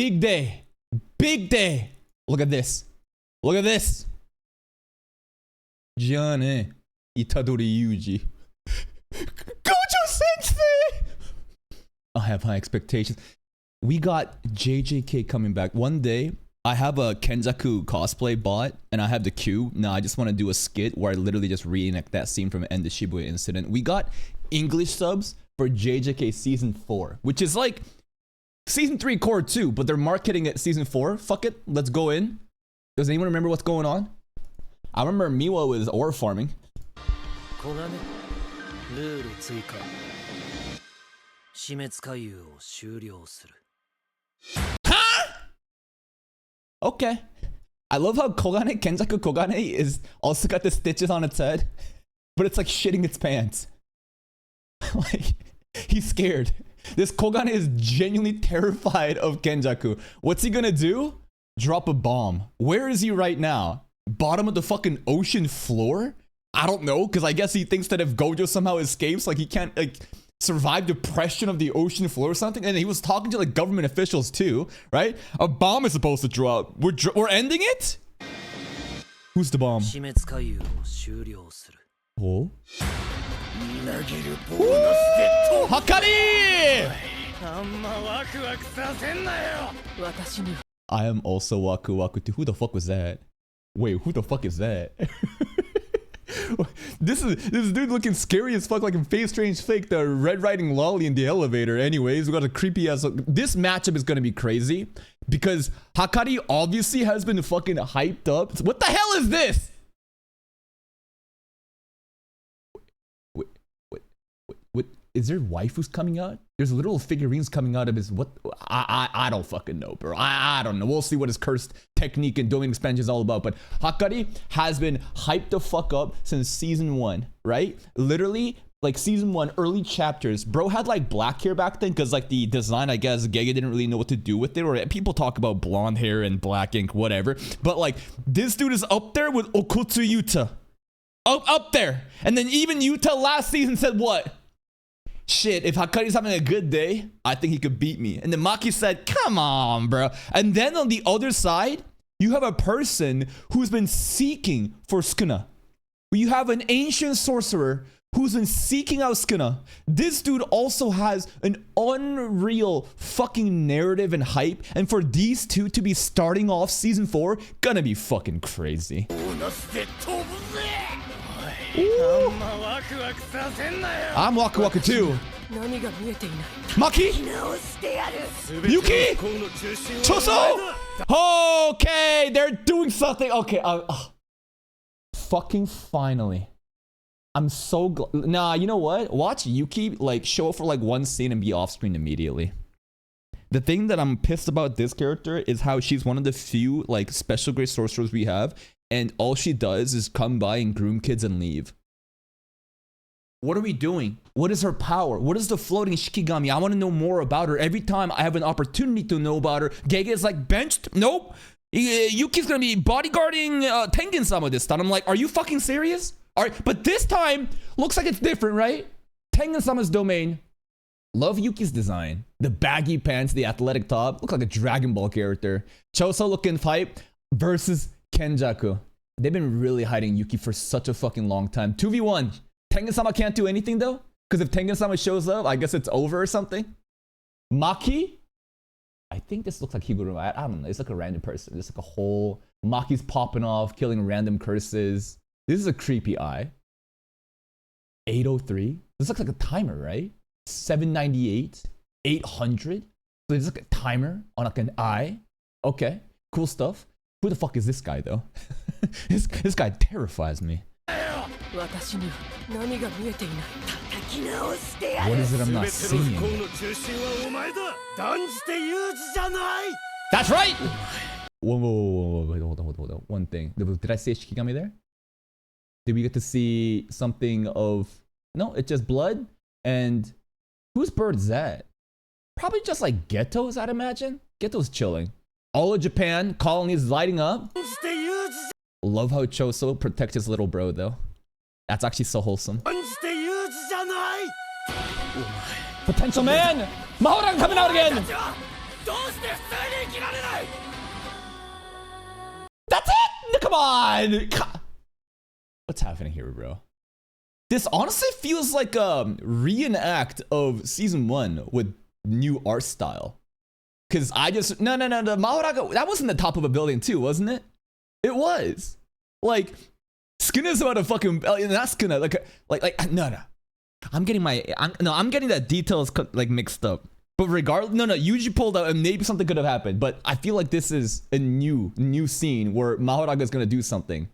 Big day. Big day. Look at this. Look at this. Johnny Itadori Yuji. Gojo Sensei! I have high expectations. We got JJK coming back. One day, I have a Kenjaku cosplay bot, and I have the queue. Now, I just want to do a skit where I literally just reenact that scene from End of Shibuya incident. We got English subs for JJK Season 4, which is like Season 3 Core 2, but they're marketing it Season 4. Fuck it, let's go in. Does anyone remember what's going on? I remember Miwa was ore farming. Huh? Okay. I love how Kenjaku Kogane is also got the stitches on its head, but it's like shitting its pants. Like, he's scared. This Kogane is genuinely terrified of Kenjaku. What's he gonna do? Drop a bomb. Where is he right now? Bottom of the fucking ocean floor? I don't know, because I guess he thinks that if Gojo somehow escapes, like he can't like survive the pressure of the ocean floor or something. And he was talking to like government officials too, right? A bomb is supposed to drop. We're ending it? Who's the bomb? Oh? Ooh, Hakari! I am also Waku Waku too. Who the fuck was that? Wait, who the fuck is that? This dude looking scary as fuck, like in Face Strange Fake, the Red Riding Lolly in the elevator. Anyways, we got a creepy ass. This matchup is gonna be crazy because Hakari obviously has been fucking hyped up. What the hell is this? What is there waifus coming out? There's literal figurines coming out of his what? I don't fucking know, bro. I don't know. We'll see what his cursed technique and domain expansion is all about. But Hakari has been hyped the fuck up since season 1, right? Literally, like season 1, early chapters. Bro had like black hair back then because like the design, I guess, Gege didn't really know what to do with it. Or people talk about blonde hair and black ink, whatever. But like this dude is up there with Okutsu Yuta. Up there. And then even Yuta last season said what? Shit, if Hakari's having a good day, I think he could beat me. And then Maki said, come on, bro. And then on the other side, you have a person who's been seeking for Sukuna. You have an ancient sorcerer who's been seeking out Sukuna. This dude also has an unreal fucking narrative and hype. And for these two to be starting off season 4, gonna be fucking crazy. Ooh. I'm Waku Waku too. Maki? Yuki? Choso? Okay, they're doing something. Okay, fucking finally. I'm so glad. Nah, you know what? Watch Yuki like show up for like one scene and be off screen immediately. The thing that I'm pissed about this character is how she's one of the few like special grade sorcerers we have. And all she does is come by and groom kids and leave. What are we doing? What is her power? What is the floating Shikigami? I want to know more about her. Every time I have an opportunity to know about her, Gege is like benched. Nope. Yuki's going to be bodyguarding Tengen-sama this time. I'm like, are you fucking serious? All right, but this time, looks like it's different, right? Tengen-sama's domain. Love Yuki's design. The baggy pants, the athletic top. Look like a Dragon Ball character. Choso looking hype versus Kenjaku. They've been really hiding Yuki for such a fucking long time. 2v1. Tengen-sama can't do anything though? Because if Tengen-sama shows up, I guess it's over or something. Maki? I think this looks like Higuru. I don't know. It's like a random person. It's like a whole... Maki's popping off, killing random curses. This is a creepy eye. 803. This looks like a timer, right? 798. 800. So there's like a timer on like an eye. Okay. Cool stuff. Who the fuck is this guy though? this guy terrifies me. What is it I'm not seeing? That's right! Whoa, hold on. One thing. Did I say Shikigami there? Did we get to see something of... No, it's just blood. And whose bird is that? Probably just like Geto's, I'd imagine. Geto's chilling. All of Japan, colonies lighting up. Love how Choso protects his little bro though. That's actually so wholesome. Potential man! Mahoran coming out again! That's it! Come on! What's happening here, bro? This honestly feels like a reenact of season 1 with new art style. Cause I just no Mahoraga, that wasn't the top of a building too, wasn't it? It was. Like Sukuna's about a fucking not Sukuna, like no. I'm getting that details like mixed up. But regardless, no, Yuji pulled out and maybe something could have happened. But I feel like this is a new scene where Mahoraga is gonna do something.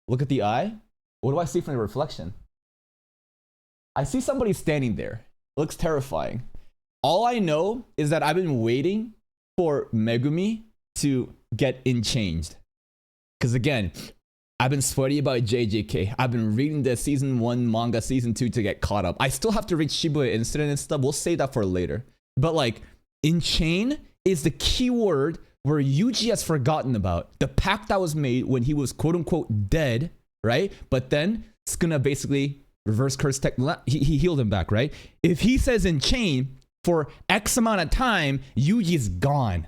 Look at the eye. What do I see from the reflection? I see somebody standing there. It looks terrifying. All I know is that I've been waiting for Megumi to get changed. Because again, I've been sweaty about JJK. I've been reading the season 1 manga, season 2 to get caught up. I still have to read Shibuya Incident and stuff. We'll save that for later. But like, chain is the key word where Yuji has forgotten about. The pact that was made when he was quote unquote dead, right? But then Sukuna basically reverse curse tech. He healed him back, right? If he says chain for X amount of time, Yuji's gone.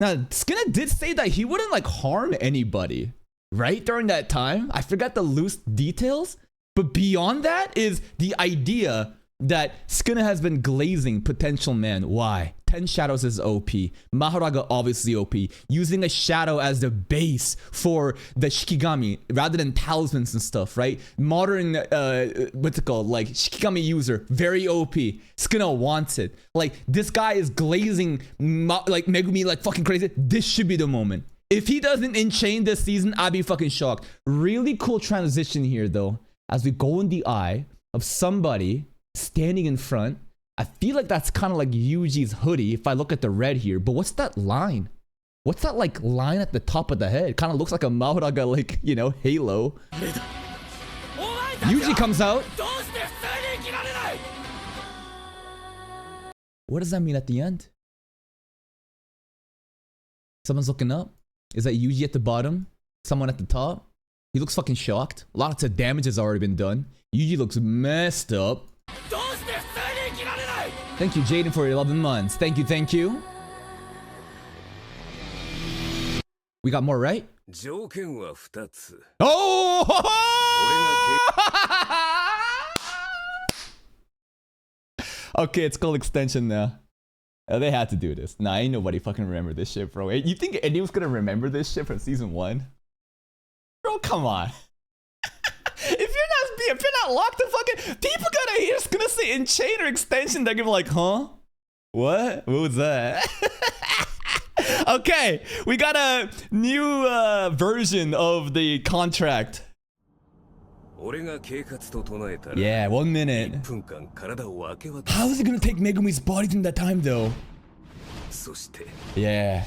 Now, Sukuna did say that he wouldn't like harm anybody, right? During that time. I forgot the loose details. But beyond that is the idea that Sukuna has been glazing potential man. Why? 10 shadows is OP. Mahoraga obviously OP. Using a shadow as the base for the Shikigami rather than talismans and stuff, right? Modern, what's it called? Like Shikigami user, very OP. Sukuna wants it. Like this guy is glazing like Megumi like fucking crazy. This should be the moment. If he doesn't enchain this season, I'd be fucking shocked. Really cool transition here though. As we go in the eye of somebody standing in front. I feel like that's kind of like Yuji's hoodie if I look at the red here. But what's that line? What's that like line at the top of the head? Kind of looks like a Mahoraga like, you know, halo. Yuji comes out. What does that mean at the end? Someone's looking up. Is that Yuji at the bottom? Someone at the top? He looks fucking shocked. Lots of damage has already been done. Yuji looks messed up. Thank you, Jaden, for 11 months. Thank you. We got more, right? Oh! Okay, it's called extension now. They had to do this. Nah, ain't nobody fucking remember this shit, bro. You think anyone's gonna remember this shit from season 1? Bro, come on. If you're not locked the fucking people gonna hear gonna say in chain or extension, they're gonna be like, huh? What was that? Okay, we got a new version of the contract. Yeah, 1 minute. How is it gonna take Megumi's body in that time though? Yeah.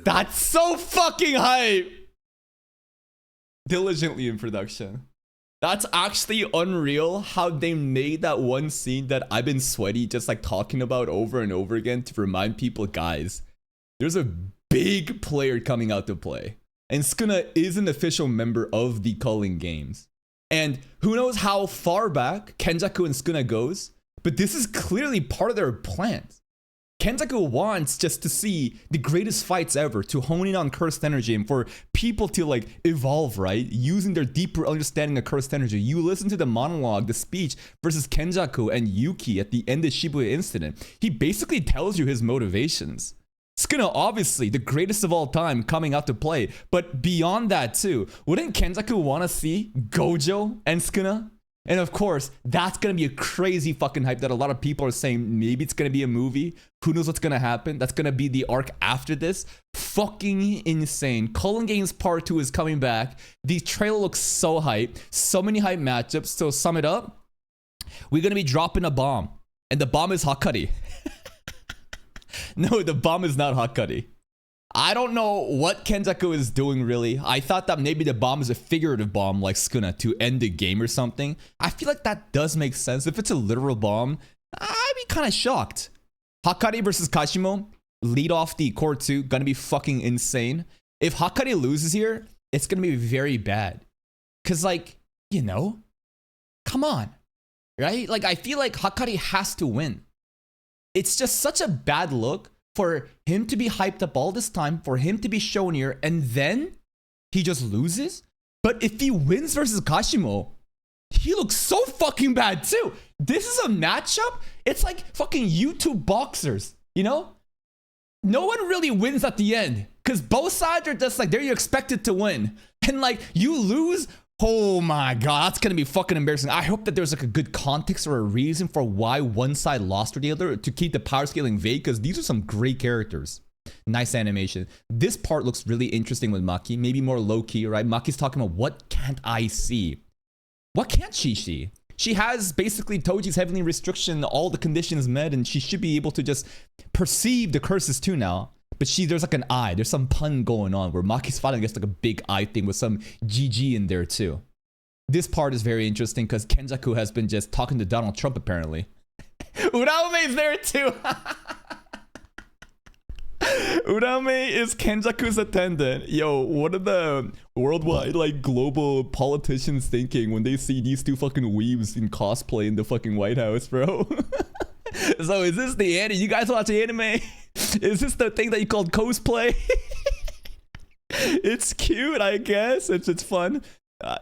That's so fucking hype. Diligently in production. That's actually unreal how they made that one scene that I've been sweaty just like talking about over and over again to remind people, guys, there's a big player coming out to play. And Sukuna is an official member of the Culling games. And who knows how far back Kenjaku and Sukuna goes, but this is clearly part of their plans. Kenjaku wants just to see the greatest fights ever, to hone in on cursed energy and for people to like evolve, right? Using their deeper understanding of cursed energy. You listen to the monologue, the speech versus Kenjaku and Yuki at the end of Shibuya Incident. He basically tells you his motivations. Sukuna, obviously, the greatest of all time coming out to play. But beyond that too, wouldn't Kenjaku want to see Gojo and Sukuna? And of course, that's going to be a crazy fucking hype that a lot of people are saying maybe it's going to be a movie. Who knows what's going to happen? That's going to be the arc after this. Fucking insane. Culling Games Part 2 is coming back. The trailer looks so hype. So many hype matchups. So sum it up, we're going to be dropping a bomb. And the bomb is Hakari. No, the bomb is not Hakari. I don't know what Kenjaku is doing really. I thought that maybe the bomb is a figurative bomb like Sukuna to end the game or something. I feel like that does make sense. If it's a literal bomb, I'd be kind of shocked. Hakari versus Kashimo, lead off the core 2, gonna be fucking insane. If Hakari loses here, it's gonna be very bad. Cause like, you know, come on, right? Like I feel like Hakari has to win. it's just such a bad look for him to be hyped up all this time, for him to be shown here, and then he just loses. But if he wins versus Kashimo, he looks so fucking bad too. This is a matchup. It's like fucking YouTube boxers, you know? No one really wins at the end because both sides are just like, they're expected to win. And like, you lose. Oh my god, that's gonna be fucking embarrassing. I hope that there's like a good context or a reason for why one side lost to the other to keep the power scaling vague, because these are some great characters. Nice animation. This part looks really interesting with Maki, maybe more low-key, right? Maki's talking about, what can't I see? What can't she see? She has basically Toji's heavenly restriction, all the conditions met, and she should be able to just perceive the curses too now. But there's like an eye, there's some pun going on where Maki's fighting against like a big eye thing with some GG in there too. This part is very interesting because Kenjaku has been just talking to Donald Trump apparently. Uraume's there too! Uraume is Kenjaku's attendant. Yo, what are the worldwide, like, global politicians thinking when they see these two fucking weebs in cosplay in the fucking White House, bro? So is this the anime? You guys watch anime? Is this the thing that you called cosplay? It's cute, I guess. It's fun.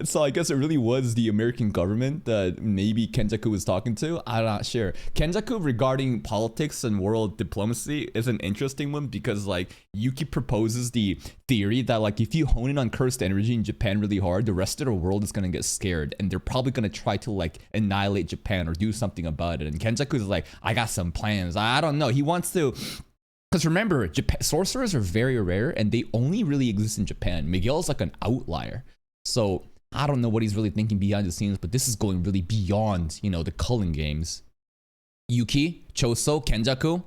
So I guess it really was the American government that maybe Kenjaku was talking to. I'm not sure. Kenjaku regarding politics and world diplomacy is an interesting one because like Yuki proposes the theory that like if you hone in on cursed energy in Japan really hard, the rest of the world is gonna get scared and they're probably gonna try to like annihilate Japan or do something about it. And Kenjaku is like, I got some plans. I don't know. He wants to. Because remember, sorcerers are very rare and they only really exist in Japan. Miguel's like an outlier. So I don't know what he's really thinking behind the scenes, but this is going really beyond, you know, the Culling games. Yuki, Choso, Kenjaku.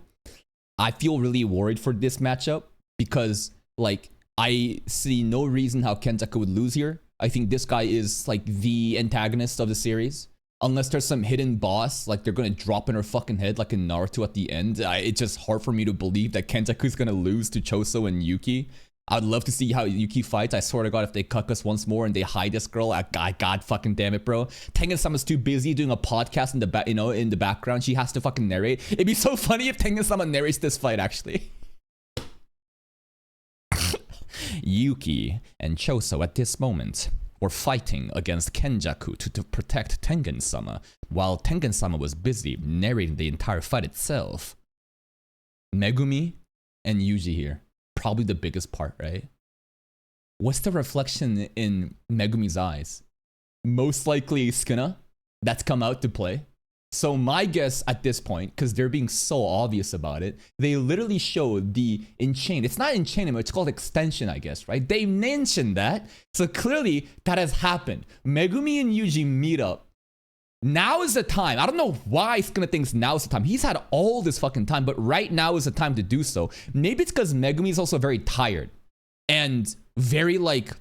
I feel really worried for this matchup because, like, I see no reason how Kenjaku would lose here. I think this guy is, like, the antagonist of the series. Unless there's some hidden boss, like they're gonna drop in her fucking head like in Naruto at the end. It's just hard for me to believe that Kenjaku's gonna lose to Choso and Yuki. I'd love to see how Yuki fights. I swear to God, if they cuck us once more and they hide this girl, God fucking damn it, bro. Tengen-sama's too busy doing a podcast in the in the background. She has to fucking narrate. It'd be so funny if Tengen-sama narrates this fight, actually. Yuki and Choso at this moment were fighting against Kenjaku to protect Tengen-sama, while Tengen-sama was busy narrating the entire fight itself. Megumi and Yuji here. Probably the biggest part, right? What's the reflection in Megumi's eyes? Most likely Sukuna. That's come out to play. So my guess at this point, because they're being so obvious about it, they literally showed the enchain. It's not enchainment, it's called extension, I guess, right? They mentioned that. So clearly that has happened. Megumi and Yuji meet up. Now is the time. I don't know why Sukuna thinks now is the time. He's had all this fucking time, but right now is the time to do so. Maybe it's because Megumi is also very tired and very like,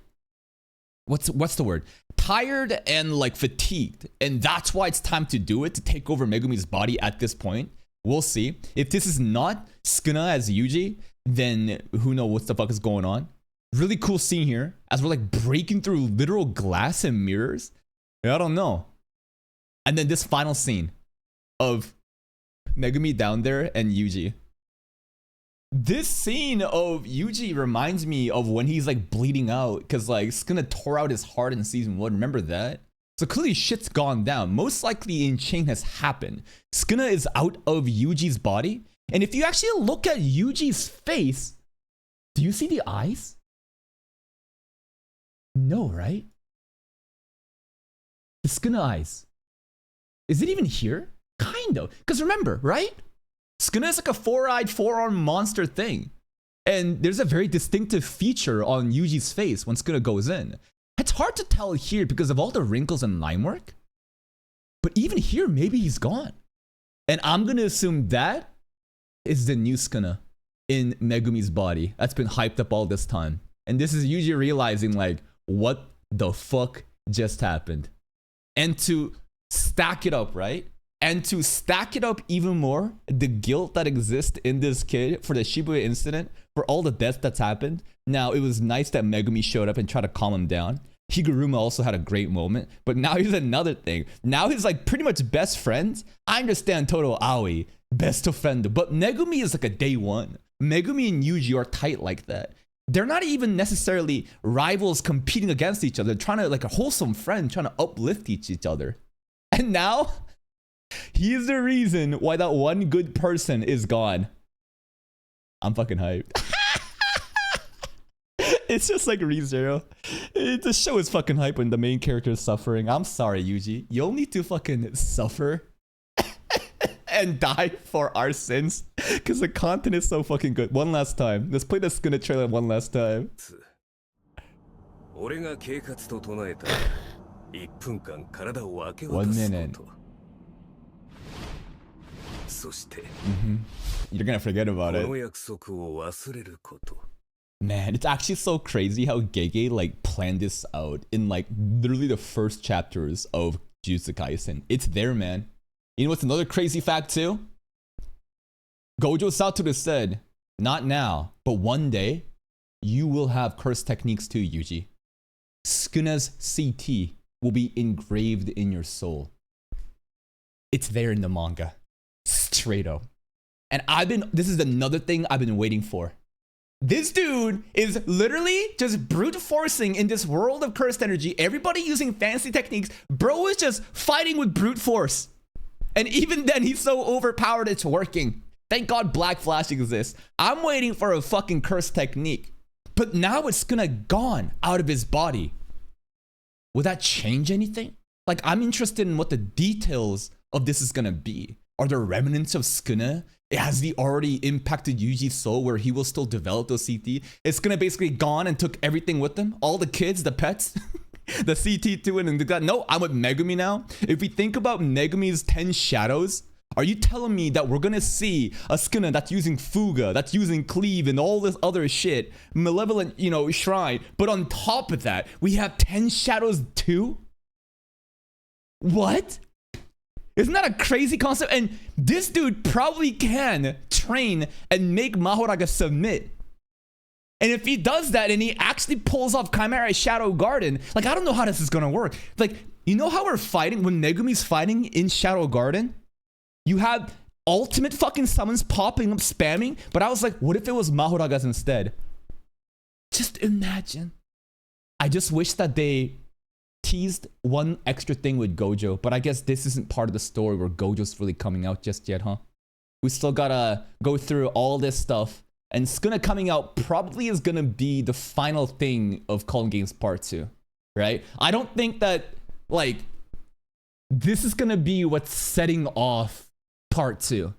what's the word? Tired and like fatigued. And that's why it's time to do it, to take over Megumi's body at this point. We'll see. If this is not Sukuna as Yuji, then who knows what the fuck is going on. Really cool scene here as we're like breaking through literal glass and mirrors. I don't know. And then this final scene of Megumi down there and Yuji. This scene of Yuji reminds me of when he's like bleeding out because like Sukuna tore out his heart in season 1. Remember that? So clearly shit's gone down. Most likely enchain has happened. Sukuna is out of Yuji's body. And if you actually look at Yuji's face, do you see the eyes? No, right? The Sukuna eyes. Is it even here? Kind of. Because remember, right? Sukuna is like a four-eyed, four-armed monster thing. And there's a very distinctive feature on Yuji's face when Sukuna goes in. It's hard to tell here because of all the wrinkles and line work. But even here, maybe he's gone. And I'm going to assume that is the new Sukuna in Megumi's body. That's been hyped up all this time. And this is Yuji realizing like, what the fuck just happened? And to stack it up, right? And to stack it up even more, the guilt that exists in this kid for the Shibuya incident, for all the deaths that's happened. Now, it was nice that Megumi showed up and tried to calm him down. Higuruma also had a great moment, but now here's another thing. Now he's like pretty much best friends. I understand Todo Aoi best of friend. But Megumi is like a day one. Megumi and Yuji are tight like that. They're not even necessarily rivals competing against each other. They're trying to, like a wholesome friend, trying to uplift each other. And now, he is the reason why that one good person is gone. I'm fucking hyped. It's just like ReZero. The show is fucking hype when the main character is suffering. I'm sorry, Yuji. You'll need to fucking suffer and die for our sins, because the content is so fucking good. One last time. Let's play the SUKUNA trailer one last time. 1 minute. You're gonna forget about it. Man, it's actually so crazy how Gege like planned this out in like literally the first chapters of Jujutsu Kaisen. It's there, man. You know what's another crazy fact too? Gojo Satoru said, not now, but one day, you will have curse techniques too, Yuji. Sukuna's CT will be engraved in your soul. It's there in the manga. Straight up. And this is another thing I've been waiting for. This dude is literally just brute forcing in this world of cursed energy. Everybody using fancy techniques. Bro is just fighting with brute force. And even then, he's so overpowered, it's working. Thank God Black Flash exists. I'm waiting for a fucking curse technique. But now it's gonna gone out of his body. Will that change anything? Like, I'm interested in what the details of this is gonna be. Are there remnants of Sukuna? Has he already impacted Yuji's soul where he will still develop those CT? It's gonna basically gone and took everything with him? All the kids, the pets? The CT to it and that. No, I'm with Megumi now. If we think about Megumi's 10 shadows, are you telling me that we're gonna see a Sukuna that's using Fuga, that's using Cleave and all this other shit, malevolent, you know, shrine, but on top of that, we have 10 shadows too? What? Isn't that a crazy concept? And this dude probably can train and make Mahoraga submit. And if he does that and he actually pulls off Chimera Shadow Garden, like, I don't know how this is gonna work. Like, you know how we're fighting when Megumi's fighting in Shadow Garden? You have ultimate fucking summons popping up, spamming. But I was like, what if it was Mahoraga's instead? Just imagine. I just wish that they teased one extra thing with Gojo, but I guess this isn't part of the story where Gojo's really coming out just yet, huh? We still gotta go through all this stuff, and Sukuna coming out probably is gonna be the final thing of Culling Games Part 2, right? I don't think that, like, this is gonna be what's setting off Part 2.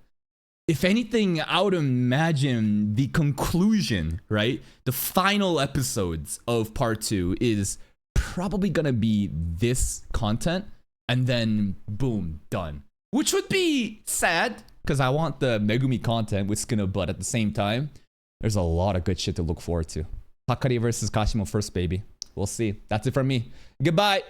If anything, I would imagine the conclusion, right? The final episodes of Part 2 is probably gonna be this content, and then boom, done. Which would be sad, because I want the Megumi content with Sukuna, but at the same time, there's a lot of good shit to look forward to. Hakari versus Kashimo first, baby. We'll see. That's it from me. Goodbye.